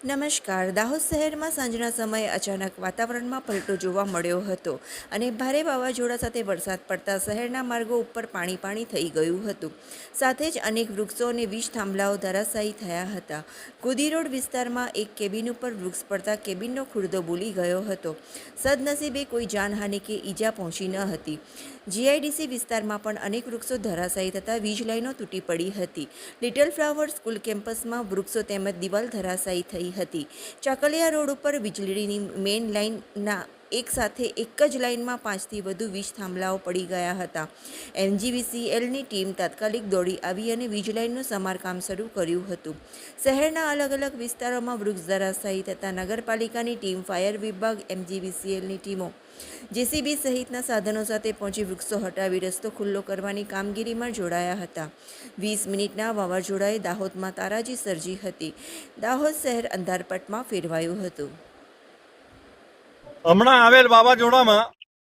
નમસ્કાર. દાહોદ શહેરમાં સાંજના સમયે અચાનક વાતાવરણમાં પલટો જોવા મળ્યો હતો અને ભારે વાવાઝોડા સાથે વરસાદ પડતા શહેરના માર્ગો ઉપર પાણી થઈ ગયું હતું. સાથે જ અનેક વૃક્ષો અને વીજ થાંભલાઓ ધરાશાયી થયા હતા. ગોદી રોડ વિસ્તારમાં એક કેબિન ઉપર વૃક્ષ પડતા કેબિનનો ખુરદો બોલી ગયો હતો. સદનસીબે કોઈ જાનહાનિ કે ઈજા પહોંચી ન હતી. જીઆઈડીસી વિસ્તારમાં પણ અનેક વૃક્ષો ધરાશાયી થતાં વીજ લાઈનો તૂટી પડી હતી. લિટલ ફ્લાવર સ્કૂલ કેમ્પસમાં વૃક્ષો તેમજ દિવાલ ધરાશાયી થઈ હતી. ચાકલિયા રોડ ઉપર વીજળીની મેઇન લાઇનના એક સાથે એક જ લાઇનમાં 5થી વધુ વીજ થાંભલાઓ પડી ગયા હતા. એમજીવીસીએલની ટીમ તાત્કાલિક દોડી આવી અને વીજ લાઇનનું સમારકામ શરૂ કર્યું હતું. શહેરના અલગ અલગ વિસ્તારોમાં વૃક્ષ ધરાશાયી થતાં નગરપાલિકાની ટીમ, ફાયર વિભાગ, એમજીવીસીએલની ટીમો, જેસીબી સહિતના સાધનો સાથે પહોંચી વૃક્ષો હટાવી રસ્તો ખુલ્લો કરવાની કામગીરીમાં જોડાયા હતા. 20 મિનિટના વાવાઝોડાએ દાહોદમાં તારાજી સર્જી હતી. દાહોદ શહેર અંધારપટમાં ફેરવાયું હતું. હમણાં આવેલ વાવાઝોડામાં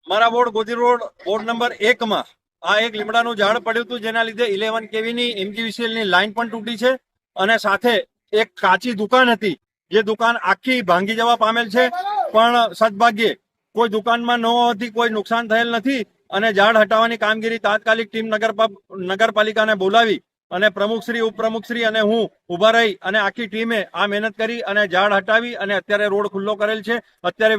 મારા વોર્ડ ગોદી રોડ વોર્ડ નંબર 1 આ એક લીમડાનું ઝાડ પડ્યું હતું, જેના લીધે 11 કેવીની એમજીવીસીએલની લાઇન પણ તૂટી છે અને સાથે એક કાચી દુકાન હતી, જે દુકાન આખી ભાંગી જવા પામેલ છે. પણ સદભાગ્યે કોઈ દુકાનમાં ન હોવાથી કોઈ નુકસાન થયેલ નથી અને ઝાડ હટાવવાની કામગીરી તાત્કાલિક ટીમ નગરપાલિકાને બોલાવી અને પ્રમુખશ્રી, ઉપપ્રમુખશ્રી અને હું ઉભા રહી અને આખી ટીમે આ મહેનત કરી અને ઝાડ હટાવી અને અત્યારે રોડ ખુલ્લો કરેલ છે. અત્યારે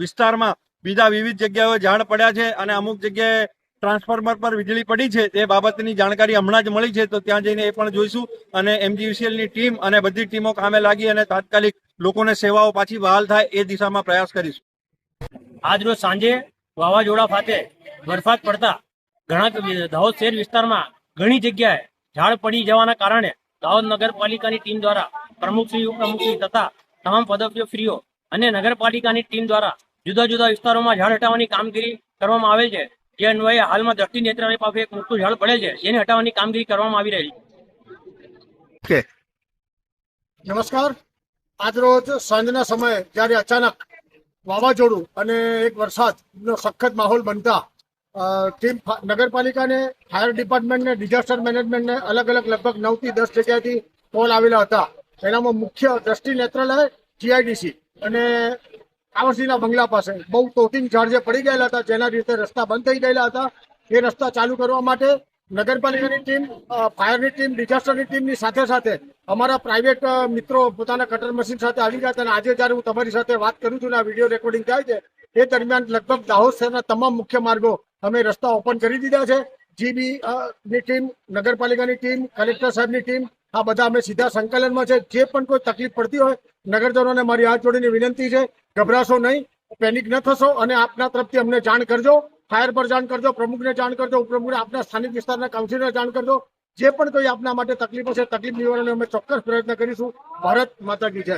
વિસ્તારમાં બીજા વિવિધ જગ્યાએ ઝાડ પડ્યા છે અને અમુક જગ્યાએ ટ્રાન્સફોર્મર પર વીજળી પડી છે. તે બાબતની જાણકારી હમણાં જ મળી છે, તો ત્યાં જઈને એ પણ જોઈશું અને એમજીવીસીએલની ટીમ અને બધી ટીમો કામે લાગી અને તાત્કાલિક લોકોને સેવાઓ પાછી બહાલ થાય એ દિશામાં પ્રયાસ કરીશું. આજ રોજ સાંજે વાવાઝોડા ફાટે વરસાદ પડતા ઘણા દાહોદ શહેર વિસ્તારમાં ઘણી જગ્યાએ ઝાડ પડી જવાના કારણે દાહોદ નગરપાલિકાની ટીમ દ્વારા પ્રમુખશ્રી, ઉપપ્રમુખશ્રી તથા તમામ પદાધિકારીઓ અને નગરપાલિકાની ટીમ દ્વારા જુદા જુદા વિસ્તારોમાં ઝાડ હટાવવાની કામગીરી કરવામાં આવેલ છે. જે અન્વયે હાલમાં દ્રષ્ટિ નેત્રાલય પાસે એક મોટું ઝાડ પડેલ છે, જેની હટાવવાની કામગીરી કરવામાં આવી રહી છે. નમસ્કાર. આજ રોજ સાંજના સમયે જ્યારે અચાનક વાવાઝોડું અને એક વરસાદનો સખત માહોલ બનતા ટીમ નગરપાલિકાને, ફાયર ડિપાર્ટમેન્ટને, ડિઝાસ્ટર મેનેજમેન્ટને અલગ અલગ લગભગ 9 થી 10 જગ્યાએથી કોલ આવેલા હતા. એનામાં મુખ્ય દ્રષ્ટિ નેત્રાલય, જીઆઈડીસી અને કાવરસિંહના બંગલા પાસે બહુ તોતિંગ ઝાડ જે પડી ગયેલા હતા, જેના રીતે રસ્તા બંધ થઈ ગયેલા હતા. એ રસ્તા ચાલુ કરવા માટે નગરપાલિકાની ટીમ, ફાયરની ટીમ, ડિઝાસ્ટરની ટીમની સાથે સાથે અમારા પ્રાઇવેટ મિત્રો પોતાના કટર મશીન સાથે આવી ગયા હતા. અને આજે જ્યારે હું તમારી સાથે વાત કરું છું ને આ વિડીયો રેકોર્ડિંગ થાય છે, એ દરમિયાન લગભગ દાહોદ શહેરના તમામ મુખ્ય માર્ગો અમે રસ્તા ઓપન કરી દીધા છે. જીબી ની ટીમ, નગરપાલિકાની ટીમ, કલેક્ટર સાહેબની ટીમ, આ બધા અમે સીધા સંકલનમાં છે. જે પણ કોઈ તકલીફ પડતી હોય, નગરજનોને મારી હાથ જોડીને વિનંતી છે, ગભરાશો નહીં, પેનિક ન થશો અને આપના તરફથી અમને જાણ કરજો. ફાયર પર જાણ કરજો, પ્રમુખને જાણ કરજો, ઉપપ્રમુખને, આપના સ્થાનિક વિસ્તારના કાઉન્સિલરને જાણ કરજો. જે પણ કોઈ આપના માટે તકલીફ હશે, તકલીફ નિવારણનો અમે ચોક્કસ પ્રયત્ન કરીશું. ભારત માતા કી જય.